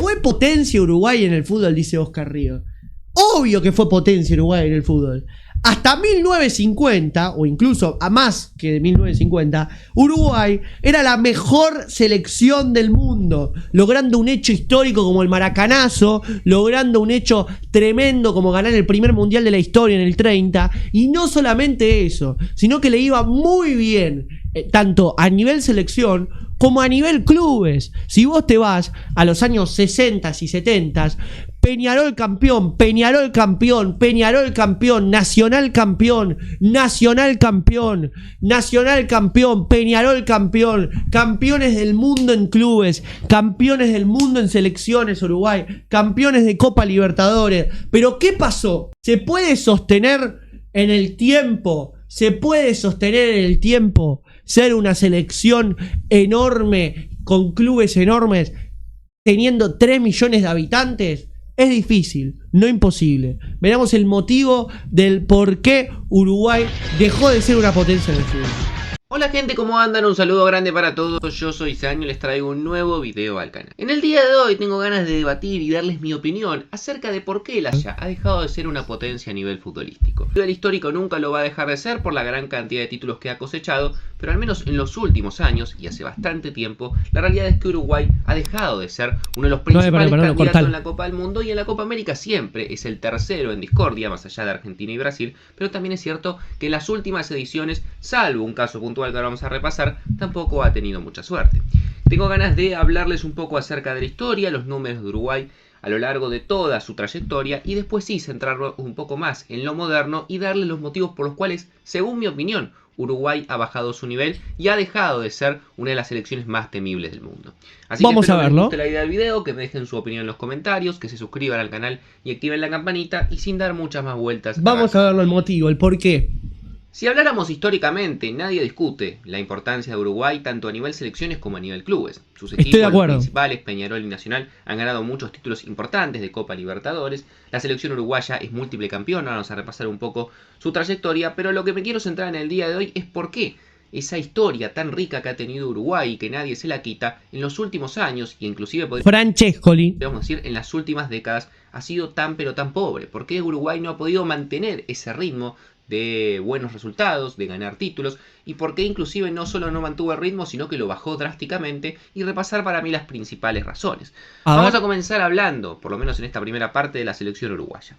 ¿Fue potencia Uruguay en el fútbol? Dice Oscar Río. Obvio que fue potencia Uruguay en el fútbol. Hasta 1950, o incluso a más que de 1950, Uruguay era la mejor selección del mundo, logrando un hecho histórico como el Maracanazo, logrando un hecho tremendo como ganar el primer mundial de la historia en el 30, y no solamente eso, sino que le iba muy bien, tanto a nivel selección como a nivel clubes. Si vos te vas a los años 60 y 70, Peñarol campeón, Peñarol campeón, Peñarol campeón, Nacional campeón, Nacional campeón, Nacional campeón, Peñarol campeón, campeones del mundo en clubes, campeones del mundo en selecciones Uruguay, campeones de Copa Libertadores. Pero ¿qué pasó? ¿Se puede sostener en el tiempo? ¿Se puede sostener en el tiempo ser una selección enorme, con clubes enormes, teniendo 3 millones de habitantes? Es difícil, no imposible. Veamos el motivo del por qué Uruguay dejó de ser una potencia en el fútbol. Hola gente, ¿cómo andan? Un saludo grande para todos, yo soy Saño y les traigo un nuevo video al canal. En el día de hoy tengo ganas de debatir y darles mi opinión acerca de por qué el Haya ha dejado de ser una potencia a nivel futbolístico. A nivel histórico nunca lo va a dejar de ser por la gran cantidad de títulos que ha cosechado, pero al menos en los últimos años, y hace bastante tiempo, la realidad es que Uruguay ha dejado de ser uno de los principales candidatos en la Copa del Mundo, y en la Copa América siempre es el tercero en discordia, más allá de Argentina y Brasil, pero también es cierto que en las últimas ediciones, salvo un caso puntual que ahora vamos a repasar, tampoco ha tenido mucha suerte. Tengo ganas de hablarles un poco acerca de la historia, los números de Uruguay a lo largo de toda su trayectoria, y después sí centrarlo un poco más en lo moderno y darles los motivos por los cuales, según mi opinión, Uruguay ha bajado su nivel y ha dejado de ser una de las selecciones más temibles del mundo. Así Vamos que espero a que les verlo. guste la idea del video, que me dejen su opinión en los comentarios, que se suscriban al canal y activen la campanita, y sin dar muchas más vueltas, Vamos a verlo el motivo, el por qué. Si habláramos históricamente, nadie discute la importancia de Uruguay tanto a nivel selecciones como a nivel clubes. Sus equipos los principales, Peñarol y Nacional, han ganado muchos títulos importantes de Copa Libertadores. La selección uruguaya es múltiple campeona, vamos a repasar un poco su trayectoria, pero lo que me quiero centrar en el día de hoy es por qué esa historia tan rica que ha tenido Uruguay y que nadie se la quita, en los últimos años, y inclusive podríamos decir en las últimas décadas, ha sido tan pero tan pobre. ¿Por qué Uruguay no ha podido mantener ese ritmo de buenos resultados, de ganar títulos, y por qué inclusive no solo no mantuvo el ritmo, sino que lo bajó drásticamente? Y repasar para mí las principales razones. Vamos a comenzar hablando, por lo menos en esta primera parte, de la selección uruguaya.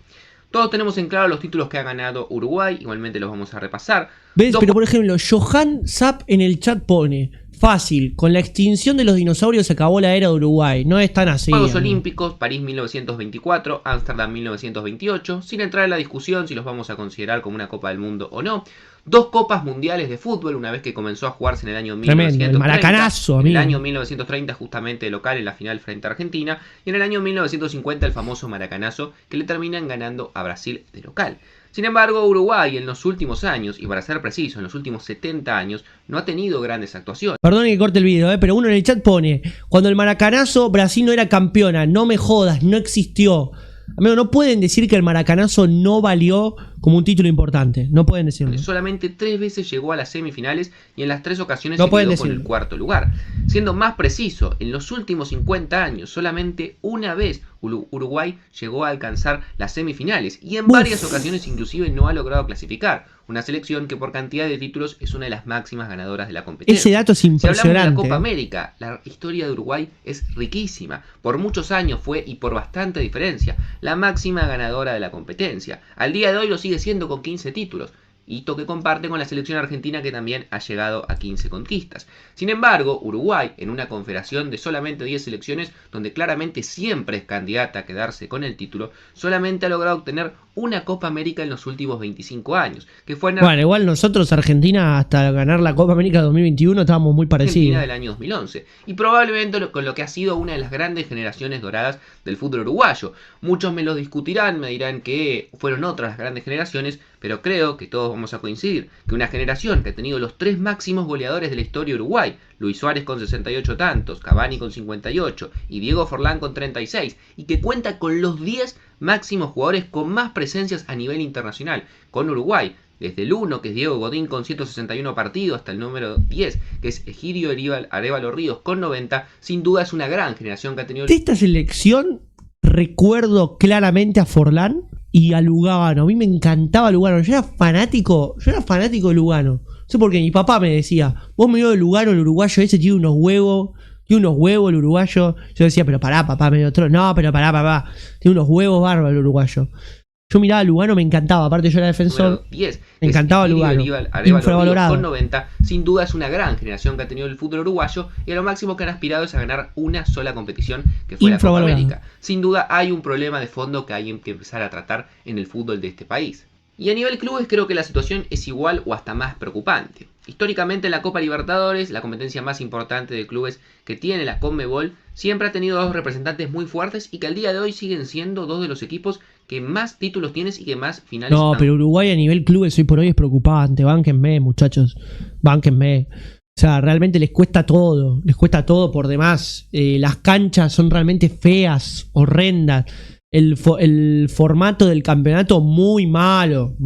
Todos tenemos en claro los títulos que ha ganado Uruguay, igualmente los vamos a repasar. ¿Ves? Pero por ejemplo, Johan Zap en el chat pone: fácil, con la extinción de los dinosaurios se acabó la era de Uruguay. No es tan así. Juegos Olímpicos, París 1924, Ámsterdam 1928, sin entrar en la discusión si los vamos a considerar como una Copa del Mundo o no. 2 copas mundiales de fútbol, una vez que comenzó a jugarse en el año 1930. El Maracanazo, en el año 1930 justamente de local en la final frente a Argentina, y en el año 1950 el famoso Maracanazo, que le terminan ganando a Brasil de local. Sin embargo, Uruguay en los últimos años, y para ser preciso, en los últimos 70 años, no ha tenido grandes actuaciones. Perdón que corte el video, pero uno en el chat pone: cuando el Maracanazo, Brasil no era campeona. No me jodas, no existió. Amigo, no pueden decir que el Maracanazo no valió como un título importante. No pueden decirlo. Solamente 3 veces llegó a las semifinales, y en las 3 ocasiones se quedó con el cuarto lugar. Siendo más preciso, en los últimos 50 años, solamente una vez Uruguay llegó a alcanzar las semifinales, y en varias ocasiones inclusive no ha logrado clasificar. Una selección que por cantidad de títulos es una de las máximas ganadoras de la competencia. Ese dato es impresionante. Si hablamos de la Copa América, la historia de Uruguay es riquísima. Por muchos años fue, y por bastante diferencia, la máxima ganadora de la competencia. Al día de hoy lo sigue siendo con 15 títulos. Hito que comparte con la selección argentina, que también ha llegado a 15 conquistas. Sin embargo, Uruguay, en una confederación de solamente 10 selecciones, donde claramente siempre es candidata a quedarse con el título, solamente ha logrado obtener una Copa América en los últimos 25 años, que fue en Bueno, igual nosotros, Argentina, hasta ganar la Copa América 2021 estábamos muy parecidos. Argentina del año 2011, y probablemente con lo que ha sido una de las grandes generaciones doradas del fútbol uruguayo. Muchos me lo discutirán, me dirán que fueron otras las grandes generaciones, pero creo que todos vamos a coincidir que una generación que ha tenido los 3 máximos goleadores de la historia de Uruguay, Luis Suárez con 68 tantos, Cavani con 58 y Diego Forlán con 36, y que cuenta con los 10 máximos jugadores con más presencias a nivel internacional con Uruguay, Desde el 1, que es Diego Godín con 161 partidos, hasta el número 10, que es Egidio Arévalo Ríos con 90, sin duda es una gran generación que ha tenido... De esta selección recuerdo claramente a Forlán y a Lugano. A mí me encantaba Lugano. Yo era fanático de Lugano. No sé por qué mi papá me decía, vos me dio de Lugano, el uruguayo ese tiene unos huevos el uruguayo. Yo decía, pero pará, papá, medio otro. No, pero pará, papá. Tiene unos huevos bárbaros el uruguayo. Yo miraba a Lugano, me encantaba. Aparte yo era defensor. 10, me encantaba Lugano. Infravalorado. Con 90, sin duda es una gran generación que ha tenido el fútbol uruguayo y a lo máximo que han aspirado es a ganar una sola competición, que fue la Copa América. Sin duda hay un problema de fondo que hay que empezar a tratar en el fútbol de este país. Y a nivel clubes creo que la situación es igual o hasta más preocupante. Históricamente en la Copa Libertadores, la competencia más importante de clubes que tiene la Conmebol, siempre ha tenido dos representantes muy fuertes y que al día de hoy siguen siendo dos de los equipos que más títulos tienes y que más finales. No, pero Uruguay a nivel clubes hoy por hoy es preocupante. Bánquenme, muchachos. Bánquenme. O sea, realmente les cuesta todo por demás. Las canchas son realmente feas, horrendas. El formato del campeonato muy malo.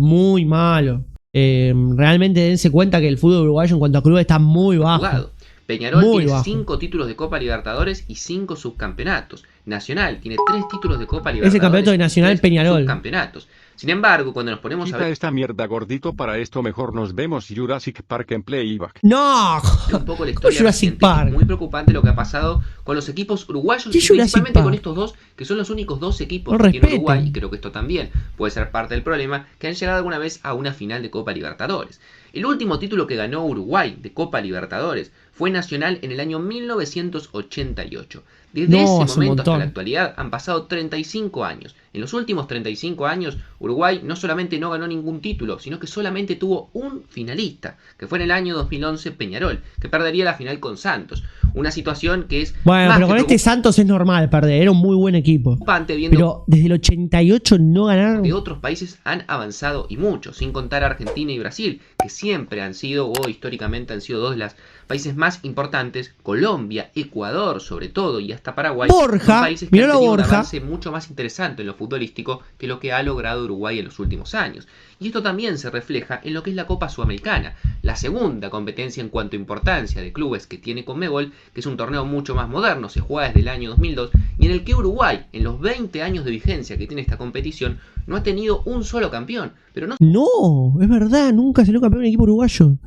Realmente dense cuenta que el fútbol uruguayo en cuanto a clubes está muy bajo. Peñarol tiene 5 títulos de Copa Libertadores y 5 subcampeonatos. Nacional tiene 3 títulos de Copa Libertadores. Ese campeonato de Nacional Peñarol. Subcampeonatos. Sin embargo, cuando nos ponemos a ver esta mierda, gordito, para esto mejor nos vemos Jurassic Park en Playback. ¡No! Un poco la historia Jurassic Park. Es muy preocupante lo que ha pasado con los equipos uruguayos y principalmente con estos dos, que son los únicos dos equipos que tiene Uruguay, y creo que esto también puede ser parte del problema, que han llegado alguna vez a una final de Copa Libertadores. El último título que ganó Uruguay de Copa Libertadores fue Nacional en el año 1988. Desde ese momento hasta la actualidad han pasado 35 años. En los últimos 35 años, Uruguay no solamente no ganó ningún título, sino que solamente tuvo un finalista, que fue en el año 2011 Peñarol, que perdería la final con Santos. Una situación que es... Bueno, pero con este Santos es normal perder, era un muy buen equipo. Pero desde el 88 no ganaron. Que otros países han avanzado y mucho, sin contar Argentina y Brasil, que siempre han sido, o históricamente han sido dos de los países más importantes. Colombia, Ecuador sobre todo, y hasta Paraguay. Son países que han tenido un avance mucho más interesante en lo futbolístico que lo que ha logrado Uruguay en los últimos años. Y esto también se refleja en lo que es la Copa Sudamericana, la segunda competencia en cuanto a importancia de clubes que tiene Conmebol, que es un torneo mucho más moderno, se juega desde el año 2002, y en el que Uruguay, en los 20 años de vigencia que tiene esta competición, no ha tenido un solo campeón. Pero no, es verdad, nunca salió campeón un equipo uruguayo.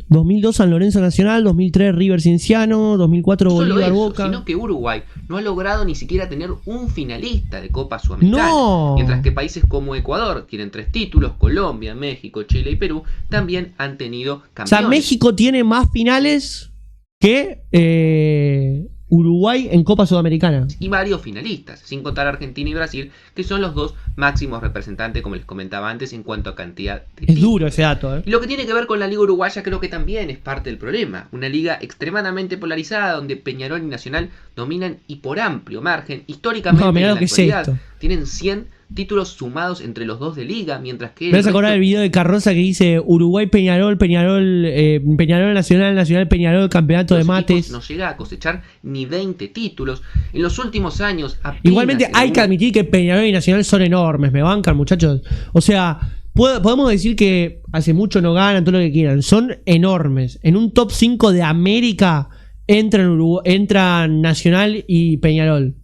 2002 San Lorenzo Nacional, 2003 River Cienciano, 2004 Bolívar Boca. Sino que Uruguay no ha logrado ni siquiera tener un finalista de Copa Sudamericana. No. Mientras que países como Ecuador tienen 3 títulos, Colombia, México, Chile y Perú también han tenido campeones. O sea, México tiene más finales que Uruguay en Copa Sudamericana. Y varios finalistas, sin contar Argentina y Brasil, que son los dos máximos representantes, como les comentaba antes, en cuanto a cantidad de títulos. Es duro ese dato, Y lo que tiene que ver con la Liga Uruguaya creo que también es parte del problema. Una liga extremadamente polarizada, donde Peñarol y Nacional dominan y por amplio margen. Históricamente en la actualidad tienen 100 títulos sumados entre los dos de liga, mientras que... ¿Me vas a acordar el video de Carroza que dice Uruguay, Peñarol, Nacional, Nacional, Peñarol, campeonato de mates? No llega a cosechar ni 20 títulos. En los últimos años... Igualmente hay que admitir que Peñarol y Nacional son enormes, me bancan, muchachos. O sea, podemos decir que hace mucho no ganan, todo lo que quieran. Son enormes. En un top 5 de América entran Nacional y Peñarol.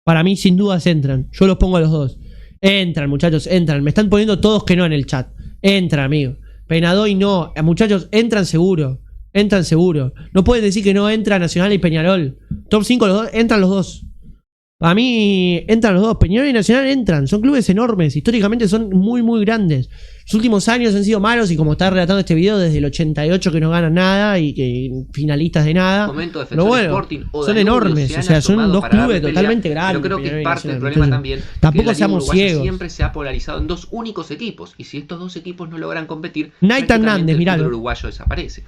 Para mí, sin dudas, entran. Yo los pongo a los dos. Entran, muchachos, entran. Me están poniendo todos que no en el chat. Entran, amigo. Penadoy no. Muchachos, entran seguro. Entran seguro. No pueden decir que no entra Nacional y Peñarol. Top 5 los dos, entran los dos. Para mí, entran los dos. Peñarol y Nacional entran. Son clubes enormes. Históricamente son muy, muy grandes. Los últimos años han sido malos y como está relatando este video, desde el 88 que no ganan nada y que finalistas de nada. Pero bueno, son enormes. O sea, son dos clubes totalmente grandes. Pero creo que parte del problema también tampoco seamos ciegos. Siempre se ha polarizado en dos únicos equipos. Y si estos dos equipos no logran competir, Naita Hernández, el uruguayo desaparece.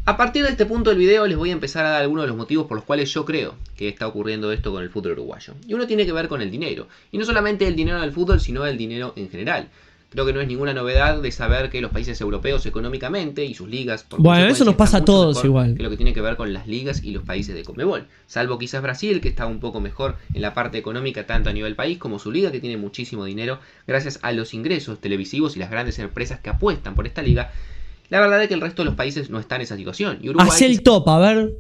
A partir de este punto del video les voy a empezar a dar algunos de los motivos por los cuales yo creo que está ocurriendo esto con el fútbol uruguayo. Y uno tiene que ver con el dinero. Y no solamente el dinero del fútbol, sino el dinero en general. Creo que no es ninguna novedad de saber que los países europeos económicamente y sus ligas... Bueno, eso nos pasa a todos igual. Que lo que tiene que ver con las ligas y los países de Conmebol. Salvo quizás Brasil, que está un poco mejor en la parte económica tanto a nivel país como su liga, que tiene muchísimo dinero gracias a los ingresos televisivos y las grandes empresas que apuestan por esta liga. La verdad es que el resto de los países no está en esa situación. Y Uruguay... Haz el top, a ver.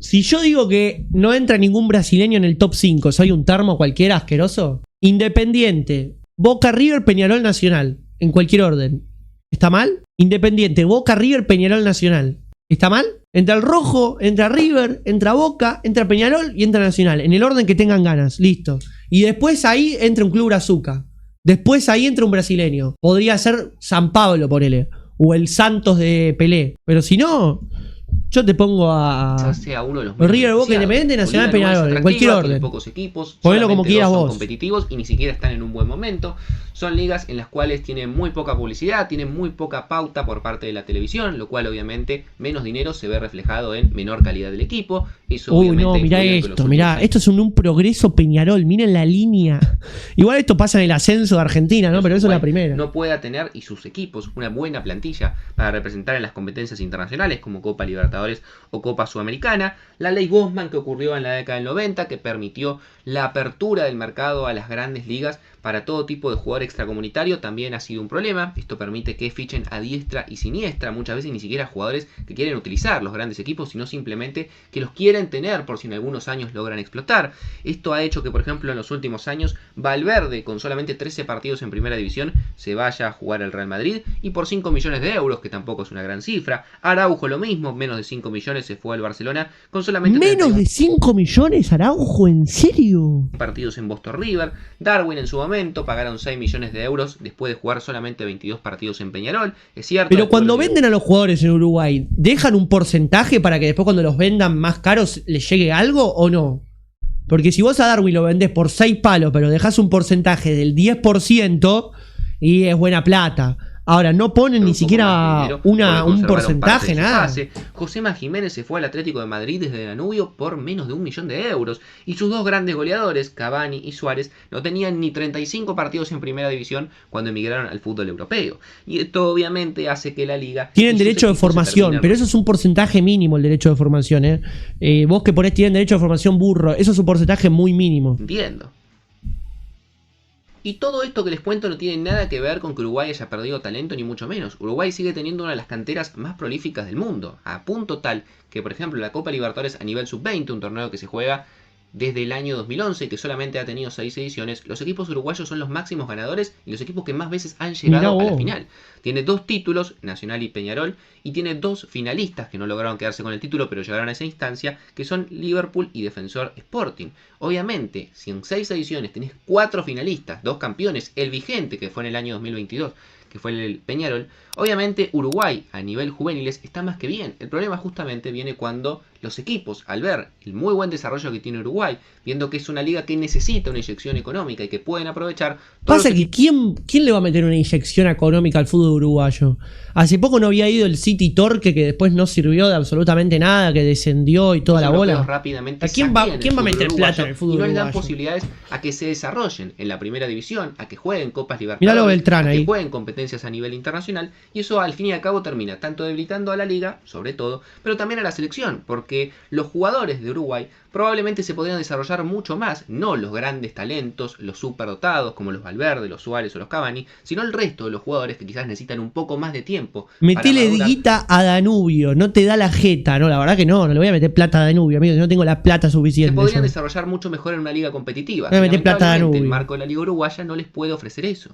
Si yo digo que no entra ningún brasileño en el top 5, ¿soy un termo cualquiera asqueroso? Independiente, Boca, River, Peñarol, Nacional. En cualquier orden. ¿Está mal? Independiente, Boca, River, Peñarol, Nacional. ¿Está mal? Entra el rojo, entra River, entra Boca, entra Peñarol y entra Nacional. En el orden que tengan ganas. Listo. Y después ahí entra un club brazuca. Después ahí entra un brasileño. Podría ser San Pablo, ponele. O el Santos de Pelé. Pero si no... Yo te pongo a sea uno de los River, Boca, Independiente, Nacional, Peñarol, en cualquier orden. Tiene pocos equipos, ponelo como quieras son vos. Competitivos y ni siquiera están en un buen momento. Son ligas en las cuales tienen muy poca publicidad, tienen muy poca pauta por parte de la televisión, lo cual obviamente menos dinero se ve reflejado en menor calidad del equipo. Eso No, mirá esto, mirá, esto es un progreso Peñarol, miren la línea. Igual esto pasa en el ascenso de Argentina, ¿no? Pero eso es la primera. No pueda tener, y sus equipos, una buena plantilla para representar en las competencias internacionales como Copa Libertadores o Copa Sudamericana, la ley Bosman que ocurrió en la década del 90 que permitió la apertura del mercado a las grandes ligas para todo tipo de jugador extracomunitario también ha sido un problema. Esto permite que fichen a diestra y siniestra, muchas veces ni siquiera jugadores que quieren utilizar los grandes equipos, sino simplemente que los quieren tener por si en algunos años logran explotar. Esto ha hecho que, por ejemplo, en los últimos años Valverde, con solamente 13 partidos en primera división, se vaya a jugar al Real Madrid y por 5 millones de euros, que tampoco es una gran cifra. Araujo lo mismo, menos de 5 millones se fue al Barcelona con solamente... ¿Menos de 5 millones, Araujo? ¿En serio? Partidos en Boston River. Darwin en su momento pagaron 6 millones de euros después de jugar solamente 22 partidos en Peñarol. Es cierto. Pero cuando venden a los jugadores en Uruguay, ¿dejan un porcentaje para que después cuando los vendan más caros les llegue algo o no? Porque si vos a Darwin lo vendés por 6 palos, pero dejás un porcentaje del 10% y es buena plata. Ahora, no ponen ni siquiera un porcentaje, nada. Josema Jiménez se fue al Atlético de Madrid desde Danubio por menos de 1 millón de euros. Y sus dos grandes goleadores, Cavani y Suárez, no tenían ni 35 partidos en primera división cuando emigraron al fútbol europeo. Y esto obviamente hace que la liga... Tienen derecho de formación, pero eso es un porcentaje mínimo el derecho de formación. Vos que ponés tienen derecho de formación burro, eso es un porcentaje muy mínimo. Entiendo. Y todo esto que les cuento no tiene nada que ver con que Uruguay haya perdido talento ni mucho menos. Uruguay sigue teniendo una de las canteras más prolíficas del mundo, a punto tal que, por ejemplo, la Copa Libertadores a nivel sub-20, un torneo que se juega desde el año 2011, que solamente ha tenido 6 ediciones, los equipos uruguayos son los máximos ganadores y los equipos que más veces han llegado a la final. Tiene 2 títulos, Nacional y Peñarol, y tiene 2 finalistas que no lograron quedarse con el título, pero llegaron a esa instancia, que son Liverpool y Defensor Sporting. Obviamente, si en 6 ediciones tenés 4 finalistas, 2 campeones, el vigente, que fue en el año 2022, que fue el Peñarol, obviamente Uruguay a nivel juveniles está más que bien. El problema justamente viene cuando los equipos, al ver el muy buen desarrollo que tiene Uruguay, viendo que es una liga que necesita una inyección económica y que pueden aprovechar... Pasa que ¿quién le va a meter una inyección económica al fútbol uruguayo? Hace poco no había ido el City Torque, que después no sirvió de absolutamente nada, que descendió y toda la bola. Rápidamente ¿A quién va a meter plata en el fútbol uruguayo? Y no les dan uruguayo? posibilidades a que se desarrollen en la primera división, a que jueguen Copas Libertadores, Mirá lo Beltrán a que ahí. jueguen competencias a nivel internacional, y eso al fin y al cabo termina tanto debilitando a la liga, sobre todo, pero también a la selección, porque los jugadores de Uruguay probablemente se podrían desarrollar mucho más, no los grandes talentos, los superdotados como los Valverde, los Suárez o los Cavani, sino el resto de los jugadores que quizás necesitan un poco más de tiempo. Metele guita a Danubio, no te da la jeta, no, la verdad que no le voy a meter plata a Danubio, amigo, si no tengo la plata suficiente. Se podrían yo. desarrollar mucho mejor en una liga competitiva. Voy a meter plata a Lamentablemente, Danubio. el marco de la liga uruguaya no les puede ofrecer eso.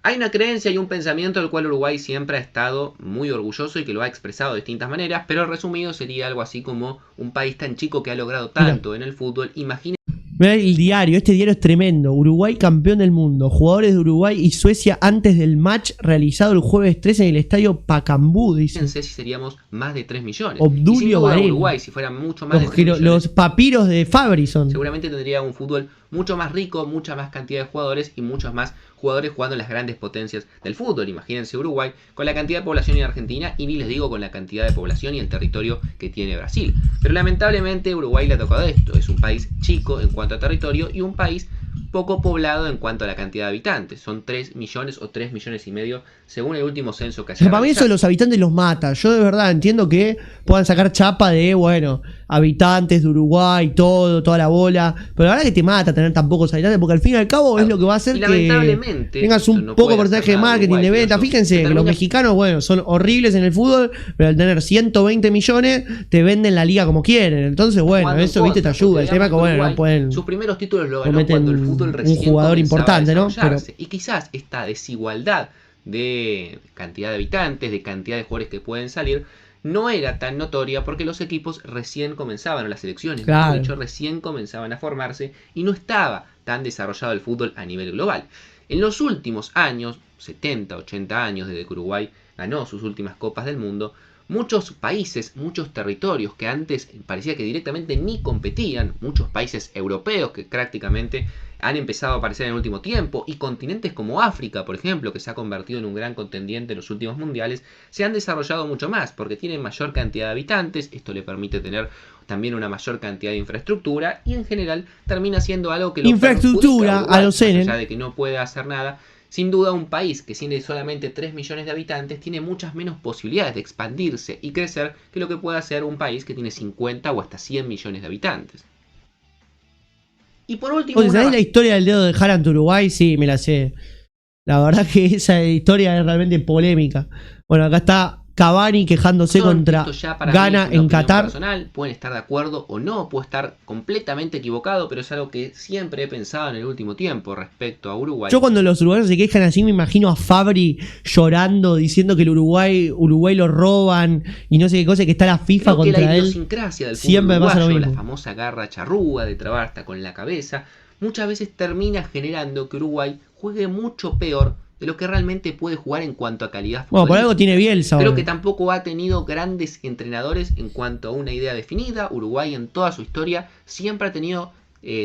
Hay una creencia y un pensamiento del cual Uruguay siempre ha estado muy orgulloso y que lo ha expresado de distintas maneras, pero resumido sería algo así como un país tan chico que ha logrado tanto en el fútbol. Imagínense Mirá el diario, este diario es tremendo. Uruguay campeón del mundo. Jugadores de Uruguay y Suecia antes del match realizado el jueves 13 en el estadio Pacambú, dice. si seríamos más de 3 millones. Obdulio y sin duda Varela. Uruguay, si fuera mucho más de 3 millones, Los papiros de Fabrison. seguramente tendría un fútbol mucho más rico, mucha más cantidad de jugadores y muchos más jugadores jugando en las grandes potencias del fútbol. Imagínense Uruguay con la cantidad de población en Argentina y ni les digo con la cantidad de población y el territorio que tiene Brasil. Pero lamentablemente Uruguay le ha tocado esto. Es un país chico en cuanto a territorio y un país poco poblado en cuanto a la cantidad de habitantes. Son 3 millones o 3 millones y medio según el último censo que haya Para mí eso de los habitantes los mata. Yo de verdad entiendo que puedan sacar chapa de, bueno, habitantes de Uruguay, toda la bola. Pero la verdad que te mata tener tan pocos habitantes, porque al fin y al cabo es lo que va a hacer que tengas un poco de porcentaje de marketing, de venta. Fíjense que los mexicanos, bueno, son horribles en el fútbol, pero al tener 120 millones te venden la liga como quieren. Entonces, bueno, eso, viste, te ayuda. El tema es que, bueno, no pueden... Sus primeros títulos lo ganó cuando el fútbol recién un jugador importante, ¿no? Pero... Y quizás esta desigualdad de cantidad de habitantes, de cantidad de jugadores que pueden salir, no era tan notoria porque los equipos recién comenzaban, las selecciones, claro, de hecho, recién comenzaban a formarse y no estaba tan desarrollado el fútbol a nivel global. En los últimos años, 70, 80 años desde que Uruguay ganó sus últimas Copas del Mundo, muchos países, muchos territorios que antes parecía que directamente ni competían, muchos países europeos que prácticamente han empezado a aparecer en el último tiempo, y continentes como África, por ejemplo, que se ha convertido en un gran contendiente en los últimos mundiales, se han desarrollado mucho más porque tienen mayor cantidad de habitantes. Esto le permite tener también una mayor cantidad de infraestructura y en general termina siendo algo que lo infraestructura Uruguay, a los más allá de que no puede hacer nada. Sin duda, un país que tiene solamente 3 millones de habitantes tiene muchas menos posibilidades de expandirse y crecer que lo que puede hacer un país que tiene 50 o hasta 100 millones de habitantes. Y por último... Oye, ¿sabés la historia del dedo de Haaland Uruguay? Sí, me la sé. La verdad que esa historia es realmente polémica. Bueno, acá está Cavani quejándose contra Ghana en Qatar. Personal, pueden estar de acuerdo o no, puedo estar completamente equivocado, pero es algo que siempre he pensado en el último tiempo respecto a Uruguay. Yo cuando los uruguayos se quejan así me imagino a Fabri llorando, diciendo que el Uruguay lo roban y no sé qué cosa, que está la FIFA Creo contra que la él. idiosincrasia del fútbol Siempre pasa lo uruguayo, mismo. la famosa garra charrúa de trabar hasta con la cabeza, muchas veces termina generando que Uruguay juegue mucho peor de lo que realmente puede jugar en cuanto a calidad futbolística. Bueno, por algo tiene Bielsa. Creo que tampoco ha tenido grandes entrenadores en cuanto a una idea definida. Uruguay en toda su historia siempre ha tenido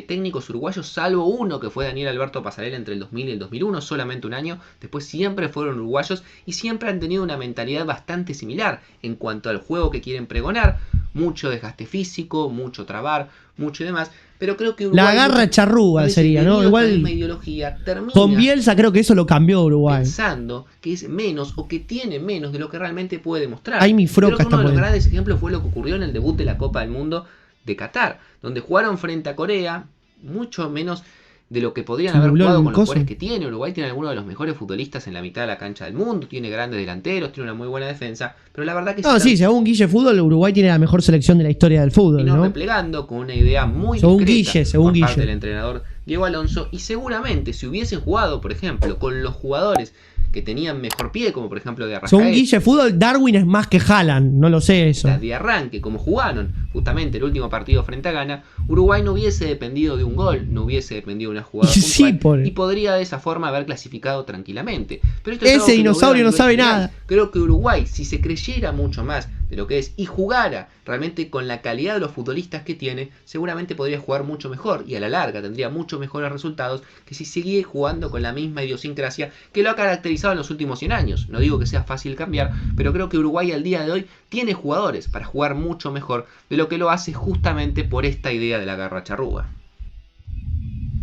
técnicos uruguayos, salvo uno que fue Daniel Alberto Pasarela entre el 2000 y el 2001, solamente un año. Después siempre fueron uruguayos y siempre han tenido una mentalidad bastante similar en cuanto al juego que quieren pregonar. Mucho desgaste físico, mucho trabar, mucho y demás. Pero creo que Uruguay, la garra charrúa sería, ¿no? Igual ideología termina con Bielsa creo que eso lo cambió Uruguay. Pensando que es menos o que tiene menos de lo que realmente puede demostrar. Ahí mi froca creo que está uno de los poniendo. grandes ejemplos fue lo que ocurrió en el debut de la Copa del Mundo de Qatar, donde jugaron frente a Corea, mucho menos de lo que podrían haber jugado con los jugadores que tiene. Uruguay tiene algunos de los mejores futbolistas en la mitad de la cancha del mundo, tiene grandes delanteros, tiene una muy buena defensa, pero la verdad que... No, sí, según Guille Fútbol, Uruguay tiene la mejor selección de la historia del fútbol, ¿no? ¿no? Replegando con una idea muy según discreta Guille, según por parte Guille. del entrenador Diego Alonso, y seguramente si hubiesen jugado, por ejemplo, con los jugadores que tenían mejor pie, como por ejemplo de Arrascaeta, según Guille Fútbol, Darwin es más que Haaland, no lo sé eso. De arranque, como jugaron justamente el último partido frente a Ghana, Uruguay no hubiese dependido de un gol, no hubiese dependido de una jugada puntual, y podría de esa forma haber clasificado tranquilamente. Pero esto es ese dinosaurio no sabe general. nada. Creo que Uruguay, si se creyera mucho más de lo que es y jugara realmente con la calidad de los futbolistas que tiene, seguramente podría jugar mucho mejor y a la larga tendría mucho mejores resultados que si sigue jugando con la misma idiosincrasia que lo ha caracterizado en los últimos 100 años. No digo que sea fácil cambiar, pero creo que Uruguay al día de hoy tiene jugadores para jugar mucho mejor de lo que lo hace justamente por esta idea de la garra charrúa.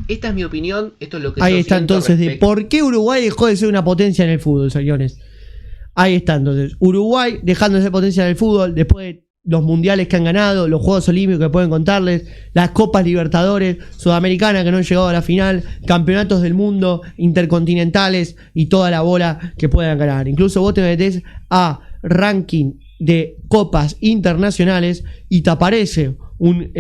Esta es mi opinión, esto es lo que ahí yo está entonces de por qué Uruguay dejó de ser una potencia en el fútbol, señores. Ahí está entonces, Uruguay dejando de ser potencia en el fútbol después de los mundiales que han ganado, los Juegos Olímpicos que pueden contarles, las Copas Libertadores, Sudamericana que no han llegado a la final, campeonatos del mundo, intercontinentales y toda la bola que puedan ganar. Incluso vos te metés a ranking de copas internacionales y te aparece un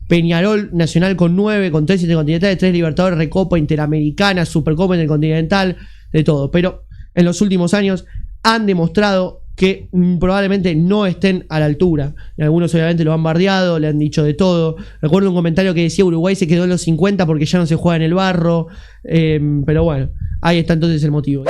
Peñarol Nacional con 9, con 3 intercontinentales, 3 Libertadores, Recopa Interamericana, Supercopa Intercontinental, de todo. Pero en los últimos años han demostrado que probablemente no estén a la altura. Y algunos obviamente lo han bardeado, le han dicho de todo. Recuerdo un comentario que decía Uruguay se quedó en los 50 porque ya no se juega en el barro. Pero bueno, ahí está entonces el motivo.